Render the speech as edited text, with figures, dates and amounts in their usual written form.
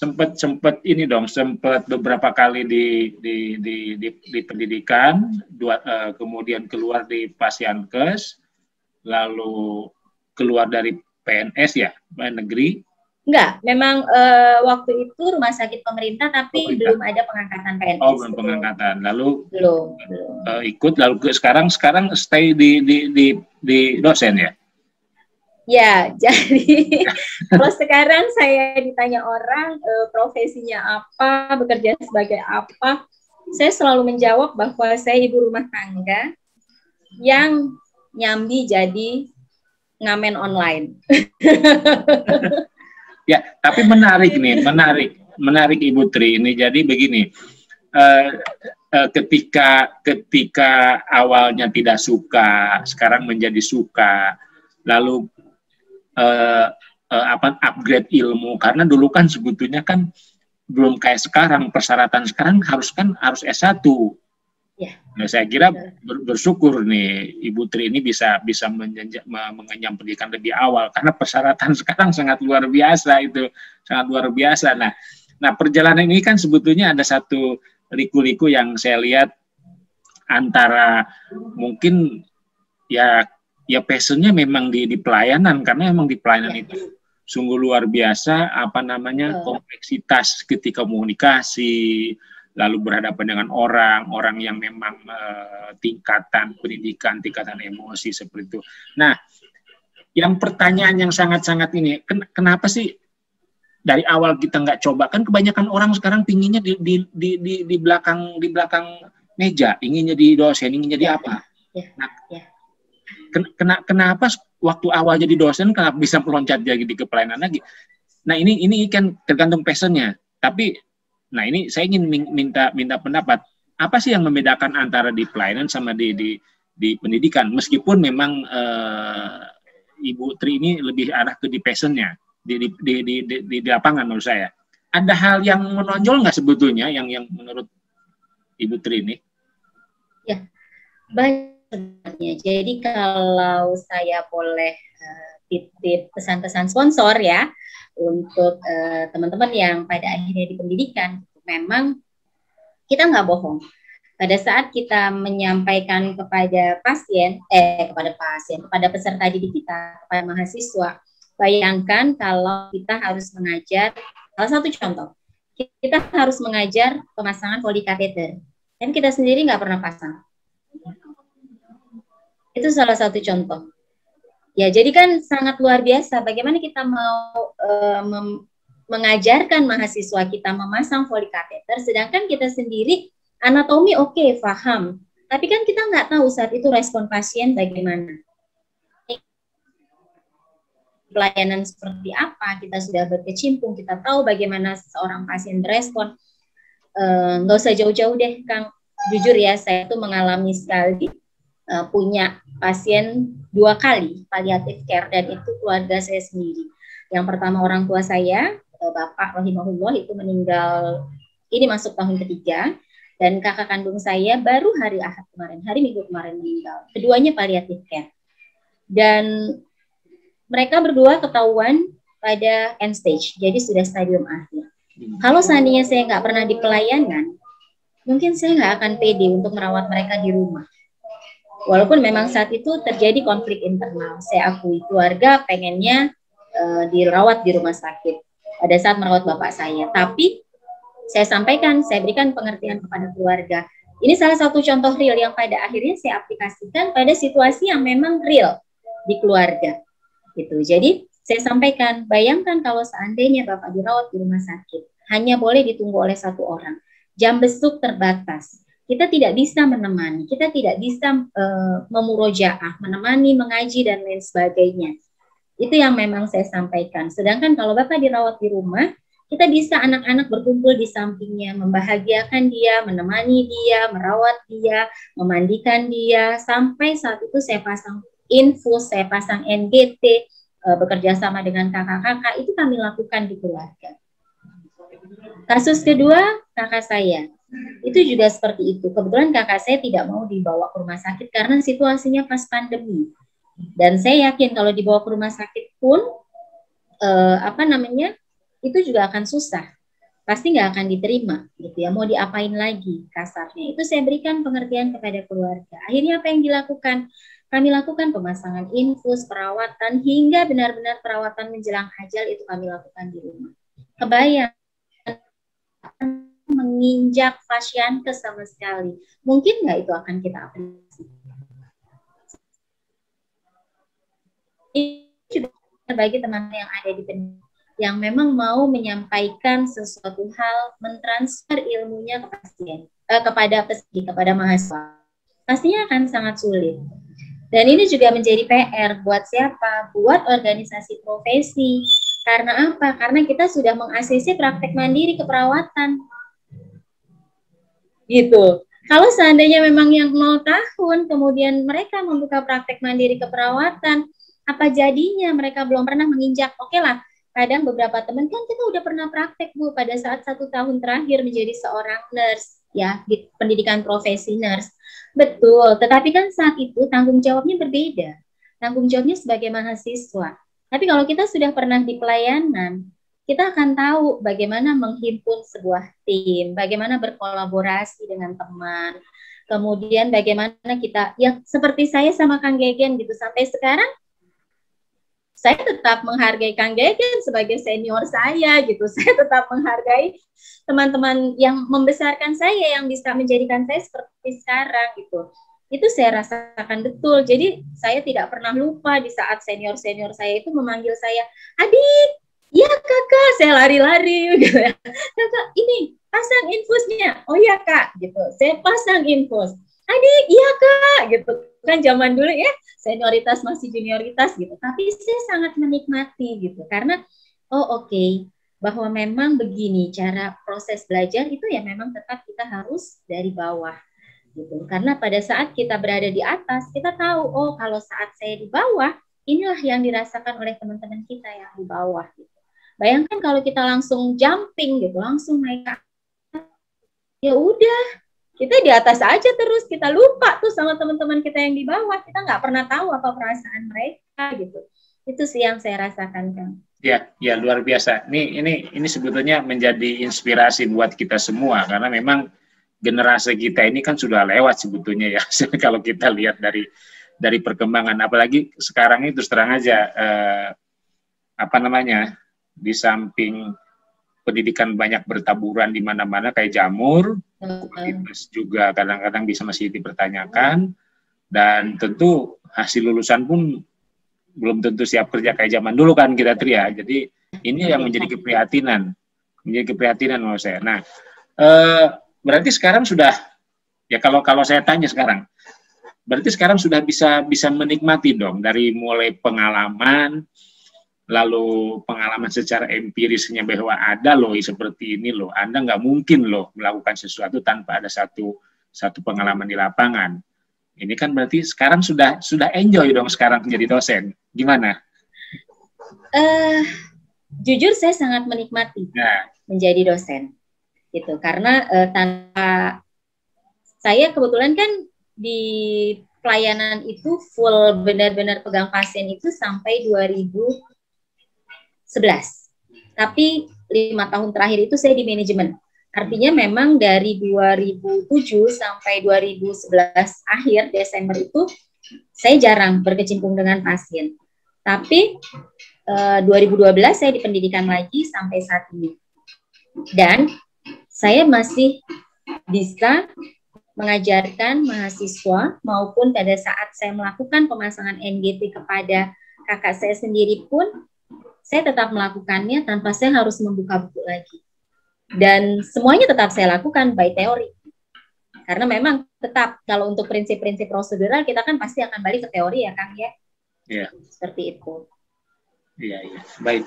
sempat ini dong, sempat beberapa kali di pendidikan, kemudian keluar di Pasienkes, lalu keluar dari PNS ya, negeri. Enggak, memang waktu itu rumah sakit pemerintah, tapi belum ada pengangkatan PNS. Oh, belum pengangkatan. Lalu belum. Ikut, lalu sekarang stay di dosen ya? Ya, jadi kalau sekarang saya ditanya orang profesinya apa, bekerja sebagai apa, saya selalu menjawab bahwa saya ibu rumah tangga yang nyambi jadi ngamen online. Ya, tapi menarik nih, menarik Ibu Tri ini. Jadi begini, ketika awalnya tidak suka, sekarang menjadi suka, lalu upgrade ilmu, karena dulu kan sebetulnya kan belum kayak sekarang, persyaratan sekarang harus S1. Ya. Nah, saya kira bersyukur nih Ibu Tri ini bisa mengenyam pendidikan lebih awal, karena persyaratan sekarang sangat luar biasa itu, sangat luar biasa. Nah, perjalanan ini kan sebetulnya ada satu liku-liku yang saya lihat antara mungkin ya passionnya memang di pelayanan, karena memang di pelayanan itu sungguh luar biasa kompleksitas ketika komunikasi, lalu berhadapan dengan orang yang memang tingkatan pendidikan, tingkatan emosi seperti itu. Nah, yang pertanyaan yang sangat-sangat ini, kenapa sih dari awal kita nggak coba? Kan kebanyakan orang sekarang pinginnya di belakang meja, inginnya di dosen, inginnya di apa? Nah, kenapa waktu awal jadi dosen kenapa bisa meloncat jadi ke pelayanan lagi? Nah, ini kan tergantung passionnya. Tapi nah, ini saya ingin minta pendapat. Apa sih yang membedakan antara di pelayanan sama di pendidikan? Meskipun memang Ibu Tri ini lebih arah ke di passionnya, di lapangan menurut saya. Ada hal yang menonjol nggak sebetulnya yang menurut Ibu Tri ini? Ya, banyak sebenarnya. Jadi kalau saya boleh titip pesan-pesan sponsor ya, untuk teman-teman yang pada akhirnya di pendidikan, memang kita nggak bohong. Pada saat kita menyampaikan kepada kepada peserta didik kita, kepada mahasiswa, bayangkan kalau kita harus mengajar, salah satu contoh, kita harus mengajar pemasangan polikateter, dan kita sendiri nggak pernah pasang. Itu salah satu contoh. Ya, jadi kan sangat luar biasa bagaimana kita mau mengajarkan mahasiswa kita memasang polikateter, sedangkan kita sendiri anatomi oke, paham. Tapi kan kita nggak tahu saat itu respon pasien bagaimana. Pelayanan seperti apa, kita sudah berkecimpung, kita tahu bagaimana seorang pasien berespon. Nggak usah jauh-jauh deh, Kang. Jujur ya, saya tuh mengalami sekali punya pasien 2 kali palliative care, dan itu keluarga saya sendiri. Yang pertama orang tua saya, Bapak rahimahullah, itu meninggal, ini masuk tahun ketiga, dan kakak kandung saya baru hari Ahad kemarin, hari Minggu kemarin meninggal. Keduanya palliative care. Dan mereka berdua ketahuan pada end stage, jadi sudah stadium akhir. Kalau seandainya saya nggak pernah di pelayanan, mungkin saya nggak akan pede untuk merawat mereka di rumah. Walaupun memang saat itu terjadi konflik internal, saya akui keluarga pengennya dirawat di rumah sakit pada saat merawat bapak saya. Tapi saya sampaikan, saya berikan pengertian kepada keluarga. Ini salah satu contoh real yang pada akhirnya saya aplikasikan pada situasi yang memang real di keluarga. Gitu. Jadi saya sampaikan, bayangkan kalau seandainya bapak dirawat di rumah sakit, hanya boleh ditunggu oleh 1 orang. Jam besuk terbatas. Kita tidak bisa menemani, kita tidak bisa memurojaah, menemani, mengaji, dan lain sebagainya. Itu yang memang saya sampaikan. Sedangkan kalau Bapak dirawat di rumah, kita bisa anak-anak berkumpul di sampingnya, membahagiakan dia, menemani dia, merawat dia, memandikan dia, sampai saat itu saya pasang infus, saya pasang NGT, bekerja sama dengan kakak-kakak, itu kami lakukan di keluarga. Kasus kedua, kakak saya. Itu juga seperti itu. Kebetulan kakak saya tidak mau dibawa ke rumah sakit karena situasinya pas pandemi. Dan saya yakin kalau dibawa ke rumah sakit pun itu juga akan susah. pasti nggak akan diterima gitu ya, mau diapain lagi kasarnya. Itu saya berikan pengertian kepada keluarga. Akhirnya apa yang dilakukan? Kami lakukan pemasangan infus, perawatan, hingga benar-benar perawatan menjelang ajal itu kami lakukan di rumah. Kebayang menginjak fasiankes sama sekali. Mungkin nggak itu akan kita apresiasi. Ini juga bagi teman-teman yang ada di pendidikan, yang memang mau menyampaikan sesuatu hal, mentransfer ilmunya ke pasien, kepada peserta, kepada mahasiswa, pastinya akan sangat sulit. Dan ini juga menjadi PR buat siapa? Buat organisasi profesi. Karena apa? Karena kita sudah meng-ACC praktek mandiri keperawatan. Gitu. Kalau seandainya memang yang 0 tahun, kemudian mereka membuka praktek mandiri keperawatan, apa jadinya? Mereka belum pernah menginjak. Oke lah, kadang beberapa teman kan kita udah pernah praktek, Bu, pada saat 1 tahun terakhir menjadi seorang nurse, ya, di pendidikan profesi nurse. Betul, tetapi kan saat itu tanggung jawabnya berbeda. Tanggung jawabnya sebagai mahasiswa. Tapi kalau kita sudah pernah di pelayanan, kita akan tahu bagaimana menghimpun sebuah tim, bagaimana berkolaborasi dengan teman, kemudian bagaimana kita, ya seperti saya sama Kang Gegen gitu, sampai sekarang saya tetap menghargai Kang Gegen sebagai senior saya gitu. Saya tetap menghargai teman-teman yang membesarkan saya, yang bisa menjadikan saya seperti sekarang gitu. Itu saya rasakan betul. Jadi saya tidak pernah lupa di saat senior-senior saya itu memanggil saya, "Adik, ya kakak," saya lari-lari gitu ya. "Kakak, ini pasang infusnya." "Oh ya kak," gitu. Saya pasang infus. "Adik, iya kak," gitu. Kan zaman dulu ya, senioritas masih junioritas gitu. Tapi saya sangat menikmati gitu. Karena, oke, bahwa memang begini cara proses belajar itu ya memang tetap kita harus dari bawah. Gitu. Karena pada saat kita berada di atas, kita tahu, kalau saat saya di bawah, inilah yang dirasakan oleh teman-teman kita yang di bawah. Gitu. Bayangkan kalau kita langsung jumping gitu, langsung naik ke atas, ya udah, kita di atas aja terus, kita lupa tuh sama teman-teman kita yang di bawah, kita nggak pernah tahu apa perasaan mereka gitu. Itu sih yang saya rasakan, Kang. Ya, luar biasa. Ini sebetulnya menjadi inspirasi buat kita semua, karena memang generasi kita ini kan sudah lewat sebetulnya ya. Kalau kita lihat dari perkembangan, apalagi sekarang itu terang aja di samping pendidikan banyak bertaburan di mana-mana kayak jamur, kualitas juga kadang-kadang bisa masih dipertanyakan, dan tentu hasil lulusan pun belum tentu siap kerja kayak zaman dulu kan kita Tria. Jadi ini yang menjadi keprihatinan menurut saya. Nah, berarti sekarang sudah, ya kalau saya tanya sekarang, berarti sekarang sudah bisa menikmati dong dari mulai pengalaman, lalu pengalaman secara empirisnya bahwa ada loh seperti ini loh, Anda nggak mungkin loh melakukan sesuatu tanpa ada satu pengalaman di lapangan. Ini kan berarti sekarang sudah enjoy dong sekarang menjadi dosen. Gimana? Jujur saya sangat menikmati menjadi dosen, gitu. Karena tanpa saya kebetulan kan di pelayanan itu full benar-benar pegang pasien itu sampai 2011. Tapi 5 tahun terakhir itu saya di manajemen. Artinya memang dari 2007 sampai 2011 akhir Desember itu saya jarang berkecimpung dengan pasien. Tapi 2012 saya di pendidikan lagi sampai saat ini. Dan saya masih bisa mengajarkan mahasiswa maupun pada saat saya melakukan pemasangan NGT kepada kakak saya sendiri pun saya tetap melakukannya tanpa saya harus membuka buku lagi. Dan semuanya tetap saya lakukan by teori. Karena memang tetap kalau untuk prinsip-prinsip prosedural kita kan pasti akan balik ke teori ya Kang ya. Iya. Seperti itu. Iya. Baik.